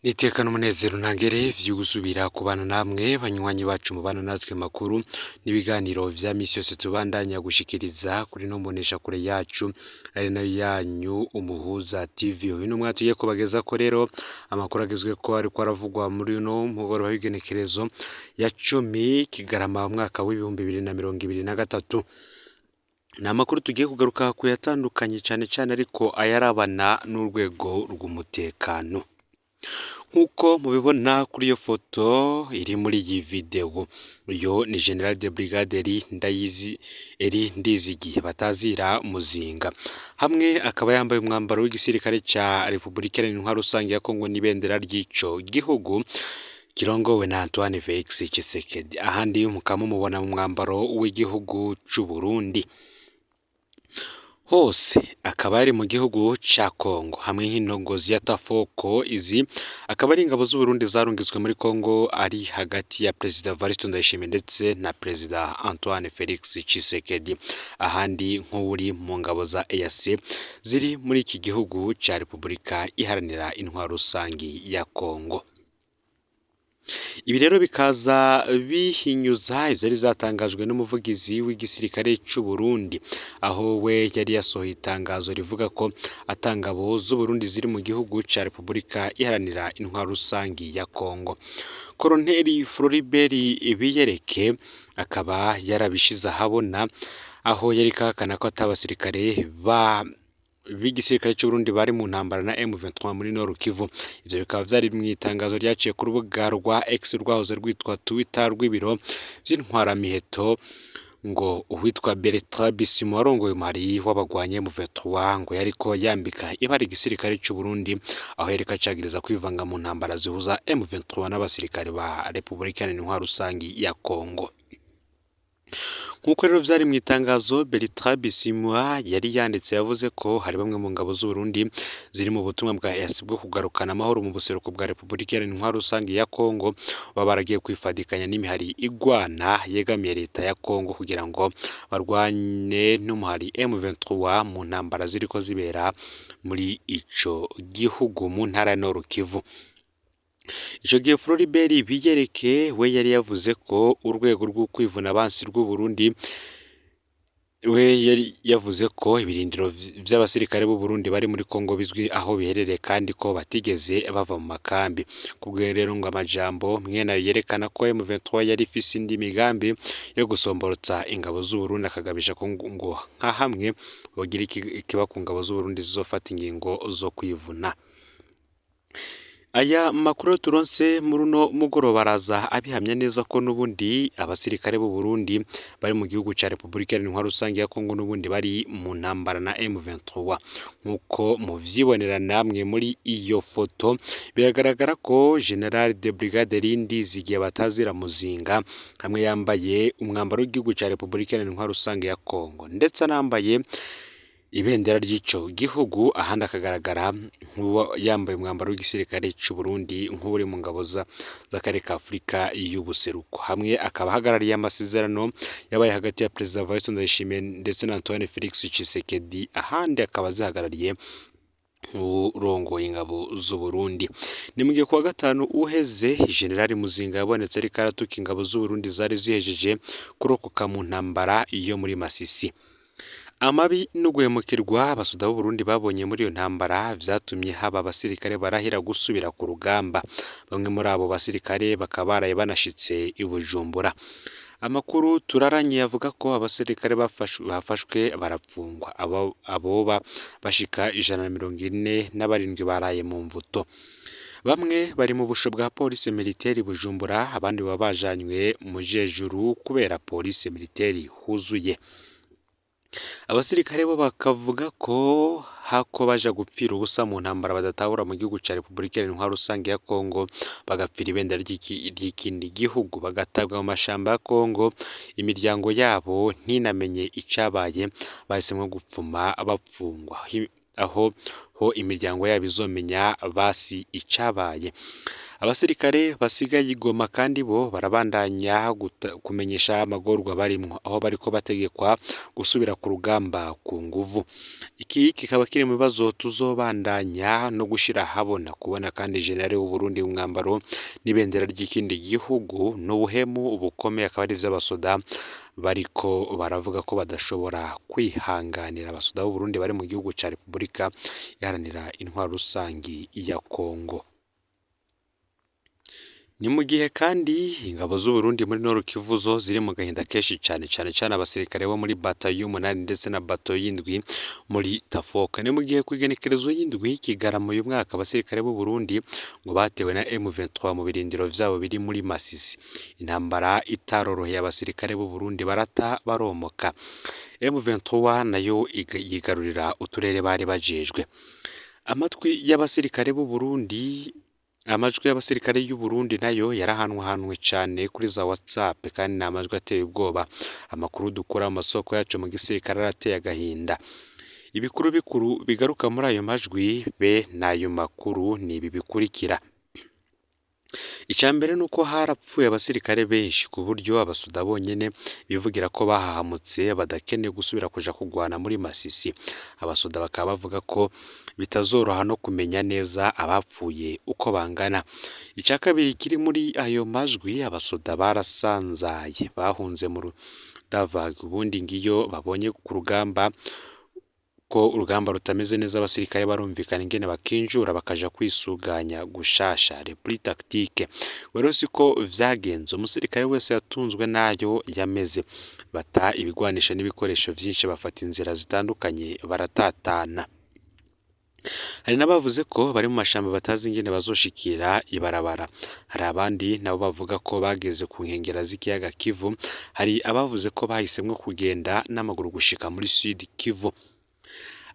Nitekana umunezero ntangere vyo gusubira kubana namwe banywanyi bacu mubana natwe makuru n'ibiganiro vya misi yose tubandanya gushikiriza kuri no mbonesha kure yacu ari nayo yanyu Umuhuza TV. Uyu numwe tugiye kubageza ko rero amakuru agezwe ko ariko aravugwa muri uno mugoroba w'igenekerezo ya 10 Kigarama mwaka w'ibihumbi 2023. Na makuru tugiye kugaruka kuyatandukanye cyane ariko ayarabana n'urwego rw'umutekano. Nkuko mubibona kuri iyo foto iri muri iyi video, uyo ni General de Brigade Ndizigiye batazira Muzinga, hamwe akaba yambaye umwambaro w'igisirikare ca Republika Iharanira Rusange ya Kongo n'ibendera ry'ico gihugu kirongowe na Antoine Felix Tshisekedi. Ahandi mukamumubona mu mwambaro w'igihugu c'u Burundi. Hose akaba ari mu gihugu ca Kongo hamwe nk'intongozi ya Tafoko. Izi akaba ari ingabo z'u Burundi zarungitswe muri Kongo ari hagati ya President Evariste Ndayishimiye ndetse na President Antoine Felix Tshisekedi. Ahandi nk'uri mu ngabo za EAC ziri muri iki gihugu ca Republika Iharanira Intwaro Rusangi ya Kongo. Ibi rero bikaza bihinyuza ivyari vyatangajwe n'umuvugizi w'igisirikare c'u Burundi, aho we yari yasohoye itangazo rivuga ko atangabo z'u Burundi ziri mu gihugu ca Republika Iharanira Intwaro Rusangi ya Kongo. Koloneli Floribert Biyereke akaba yarabishize ahabona, aho yari kakana ko atabasirikare b'igisirikare cy'u Burundi bari mu ntambara na M23 muri Nord Kivu. Ivyo bikaba vyari mu itangazo ryaciye ku rubuga rwa X rwahoze rwitwa Twitter rw'ibiro vy'intwara miheto, ngo uwitwa Bertrand Bisimwa warongoye umari w'abagwanye M23 ngo yariko yambika ibara igisirikare cy'u Burundi, aho yareka cagiriza kwivanga mu ntambara zihuza M23 n'abasirikare ba Republika Iharanira Rusangi ya Kongo. Nkuko rero vyari mu itangazo, Bertrand Bisimwa yari yanditse yavuze ko hari bamwe mu ngabo z'u Burundi ziri mu butumwa bwa EAC bwo kugarukana amahoro mu buseruko bwa Republika Iharanira Intwaro Rusangi ya Kongo, baragiye kwifadikanya n'imihari igwana yegamiye leta ya Kongo kugira ngo barwane n'umuhari M23 mu ntambara ziriko zibera muri ico gihugu mu ntara ya Nord Kivu. Ico gihe Floribert Biyereke we yari yavuze ko urwego rwo kwivuna abansi rw'u Burundi, we yari yavuze ko ibirindiro vy'abasirikare b'u Burundi bari muri Kongo bizwi aho biherereye kandi ko batigeze bava mu makambi. Kubwo rero ngo amajambo mwene yerekana ko M23 yari ifise indi migambi yo gusomborotsa ingabo z'u Burundi, akagabisha ko ngo nka hamwe bogira ikiba ku ngabo z'u Burundi zizofata ingingo zo kwivuna. Aya makuru turonse muri uno mugoroba araza abihamya neza ko n'ubundi abasirikare b'u Burundi bari mu gihugu ca Republika Iharanira Rusangi ya Kongo n'ubundi bari mu ntambara na M23. Nkuko muvyibonera namwe muri iyo foto, biragaragara ko General de Brigade Ndizigiye batazira Muzinga hamwe yambaye umwambaro w'igihugu ca Republika Iharanira Rusangi ya Kongo ndetse anambaye ibendera ry'ico gihugu, ahandi akagaragara yambaye umwambaro w'igisirikare c'u Burundi nk'uri mu ngabo z'akarere ka Afurika y'ubuseruko. Hamwe akaba hagarariye amasezerano yabaye hagati ya President Evariste Ndayishimiye ndetse na Antoine Felix Tshisekedi, ahandi akaba zihagarariye urongoye ingabo z'u Burundi. Ni mu gihe kuwa gatanu uheze General Muzinga yabonetse ariko aratuka ingabo z'u Burundi zari zihejeje kurokoka mu ntambara iyo muri Masisi. Amabi n'uguhemukirwa abasuda b'u Burundi babonye muri iyo ntambara vyatumye haba abasirikare barahira gusubira ku rugamba. Bamwe muri abo basirikare bakaba baraye banashitse i Bujumbura. Amakuru turaranye yavuga ko abasirikare bafashwe barapfungwa, aboba bashika 147 baraye mu mvuto. Bamwe bari mu busho bwa polisi militaire Bujumbura, abandi baba bajanywe mu jejuru kubera polisi militaire huzuye. Abasirikare bo bakavuga ko hako baja gupfira ubusa mu ntambara badatahura mu gihugu ca Republika Iharanira Rusangi ya Kongo, bagapfira ibendera ry'ikindi gihugu, bagatabwa mu mashamba ya Kongo, imiryango yabo ntinamenye icabaye, bahisemwo gupfuma bapfungwa, aho imiryango yabo izomenya basi icabaye. abasirikare basigaye i Goma kandi bo barabandanya kumenyesha amagorwa barimwo, aho bariko bategekwa gusubira ku rugamba ku nguvu. Iki kikaba kiri mu bibazo tuzobandanya no gushira habona, kubona kandi generale w'u Burundi mu mwambaro n'ibendera ry'ikindi gihugu n'ubuhemu bukomeye, akaba ari vy'abasoda bariko baravuga ko badashobora kwihanganira abasoda b'u Burundi bari mu gihugu ca Repubulika iharanira intwaro rusangi ya Kongo. Ni mu gihe kandi ingabo z'u Burundi muri Nord Kivu zo ziri mu gahinda kenshi cyane abasirikare bo muri batayo y'umunani ndetse na batayo y'indwi muri Tafoka. Ni mu gihe kw'igenekerezo y'indwi Kigarama uyu mwaka abasirikare b'u Burundi ngo batewe na M23 mu birindiro vyabo biri muri Masisi. Intambara itaroroheye abasirikare b'u Burundi barata baromoka. M23 nayo yigarurira uturere bari bajejwe. Amajwi y'abasirikare y'u Burundi nayo yarahanwahanwe cyane kuri za WhatsApp, kandi ni amajwi ateye ubwoba. Amakuru dukura mu masoko yacu mu gisirikare arateye agahinda. Ibikuru bikuru bigaruka muri ayo majwi be n'ayo makuru ni ibi bikurikira. Icambere nuko harapfuye abasirikare benshi ku buryo abasoda bonyene bivugira ko bahahamutse badakeneye gusubira kuja kugwana muri Masisi. Abasoda bakaba bavuga ko bitazoroha no kumenya neza abapfuye uko bangana. Ica kabiri kiri muri ayo majwi, abasoda barasanzaye bahunze mu Rudavaga, ubundi ngiyo babonye ku rugamba ko urugamba rutameze neza abasirikare barumvikana ingene bakinjura bakaja kwisuganya gushasha repli tactique. Rero siko vyagenze, umusirikare wese yatunzwe nayo yameze, bata ibigwanisha n'ibikoresho vyinshi bafata inzira zitandukanye baratatana. Hari n'abavuze ko bari mu mashamba batazi ingene bazoshikira ibarabara. Hari abandi nabo bavuga ko bageze ku nkengera z'ikiyaga Kivu. Hari abavuze ko bahisemwo kugenda n'amaguru gushika muri Sud Kivu.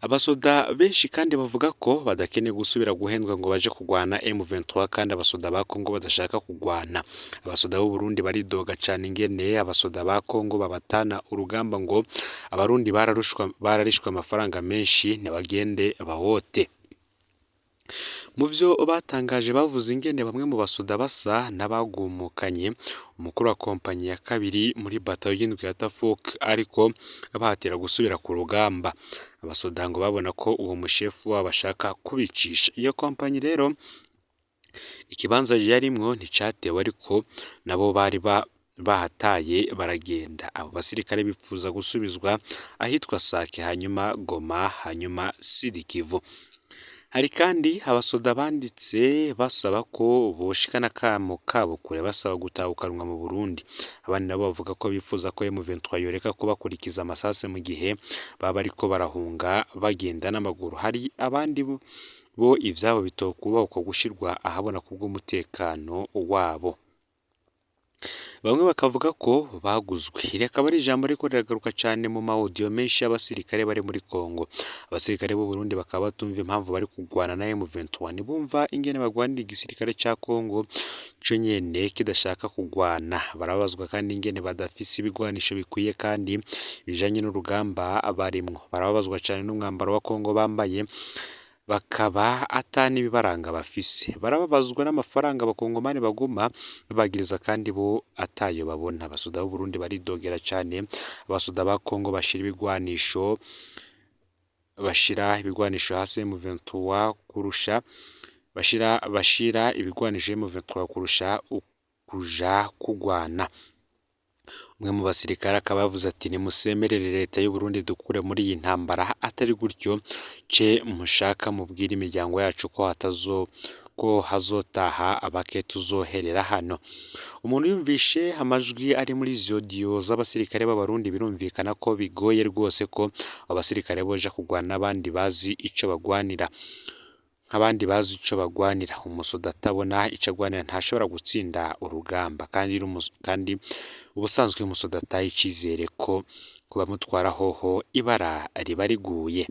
Abasoda benshi kandi bavuga ko badakeneye gusubira guhendwa ngo baje kugwana M23, kandi abasoda ba Kongo badashaka kugwana. Abasoda b'u Burundi baridoga cyane ingene abasoda ba Kongo babatana urugamba, ngo abarundi bararishwe amafaranga menshi ntibagende bahote. Mu vyo batangaje bavuze ingene bamwe mu basoda basa n'abagumukanye umukuru wa kompanyi ya kabiri muri batayo y'indwi ya Tafoka, ariko bahatira gusubira ku rugamba. Abasoda ngo babona ko uwo mushefu wabo ashaka kubicisha. Iyo kompanyi rero ikibanza yarimwo nticatewe, ariko nabo bari bahataye baragenda. Abo basirikare bipfuza gusubizwa ahitwa Sake, hanyuma Goma, hanyuma Sud Kivu. Hari kandi abasoda banditse basaba ko boshikana kamo kabo kure, basaba gutahukanwa mu Burundi. Abandi nabo bavuga ko bifuza ko M23 yoreka kubakurikiza amasase mu gihe baba ariko barahunga bagenda n'amaguru. Hari abandi bo ivyabo bitokubaho ko gushirwa ahabona kubw'umutekano wabo. Bamwe bakavuga ko baguzwe. Iri akaba ari ijambo riko riragaruka cyane mu audio menshi y'abasirikare bari muri Kongo. Abasirikare b'u Burundi bakaba batumva impamvu bari kugwana na M23, nibumva ingene bagwanira igisirikare ca Kongo co nyene kidashaka kugwana. Barabazwa kandi ingene badafise ibigwanisho bikwiye kandi bijanye n'urugamba barimwo. Barabazwa cyane n'umwambaro wa Kongo bambaye, bakaba atani bibaranga bafise. Barababazwa n'amafaranga abakongomani baguma babagiriza kandi bo atayo babona. Abasoda b'u Burundi baridogera cyane abasoda ba Kongo bashira ibigwanisho hasi M23 kurusha bashira ibigwanisho M23 kurusha kuja kugwana. Umwe mu basirikare akaba yavuze ati nimusemerere leta y'u Burundi dukure muri iyi ntambara, atari gutyo ce mushaka mubwira imiryango yacu ko hazotaha abake tuzoherera hano. Umuntu yumvishe amajwi ari muri audio z'abasirikare b'abarundi birumvikana ko bigoye rwose ko abasirikare boja kugwana n'abandi bazi ico bagwanira. Nk'abandi bazi ico bagwanira, umusoda atabona ico agwanira ntashobora gutsinda urugamba, kandi ubusanzwe umusoda ataye icizere ko kubamutwara hoho ibara riba riguye.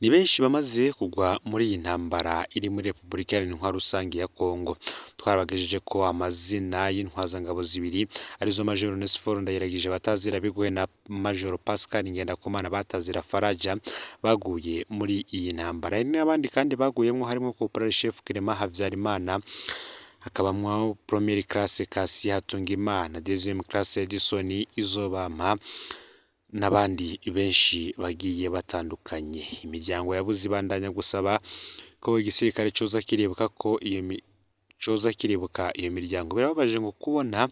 Ni benshi bamaze kugwa muri iyi ntambara iri muri Repubulika Iharanira Intwaro Rusange ya Kongo. Twarabagejeje ko amazina y'intwazangabo zibiri arizo Major Onesphore Ndayiragije batazira Bigwe na Major Pascal Ngendakumana batazira Faraja baguye muri iyi ntambara. Hari n'abandi kandi baguyemo harimo Corporal Chef Clement Havyarimana, hakabamwo Premier Classe Kasi Hatungimana, Deuxième Classe Edison Izobampa n'abandi benshi bagiye batandukanye. Imiryango yabuze ibandanya gusaba ko igisirikare coza kiribuka iyo miryango. Birababaje ngo kubona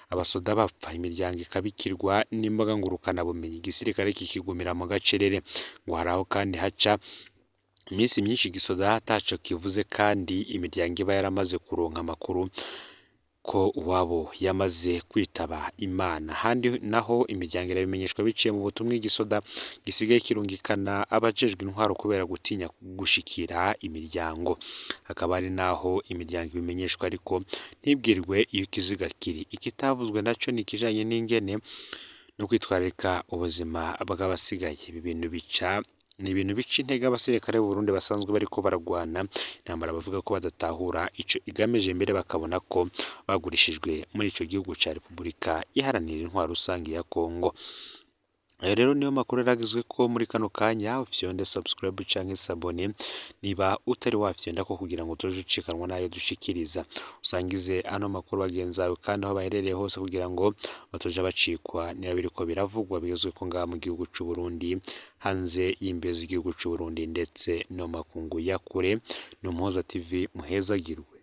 abasoda bapfa, imiryango ikabikirwa n'imbaga ngurukana bumenyi, igisirikare kikigumira mu gacerere, ngo haraho kandi haca iminsi myinshi gisoda hataco kivuze, kandi imiryango iba yaramaze kuronka amakuru ko uwabo yamaze kwitaba Imana. Handi naho imiryango irabimenyeshwa biciye mu butumwa igisoda gisigaye kirungikana abajejwe intwaro kubera gutinya gushikira imiryango. Hakaba ari naho imiryango ibimenyeshwa ariko ntibwirwe iyo ikiziga kiri. Ikitavuzwe naco ni ikijanye n'ingene no kwitwararika ubuzima bw'abasigaye. Ni ibintu bica intege abasirikare b'u Burundi basanzwe bariko baragwana intambara, bavuga ko badatahura ico igamije, mbere bakabona ko bagurishijwe muri ico gihugu ca Repubulika Iharanira Intwaro Rusange ya Kongo. Ayo rero niyo makuru yaragizwe ko muri kano kanya. Ufyonde subscribe canke sabone niba utari wafyonda ko kugira ngo tuje ucikanwa nayo dushikiriza, usangize ano makuru bagenzawe kandi aho baherereye hose kugira ngo batoja bacikwa niba biriko biravugwa bigezwe ko ngaha mu gihugu c'u Burundi, hanze y'imbezi igihugu c'u Burundi ndetse no makungu ya kure. No Muhoza TV muhezagirwe.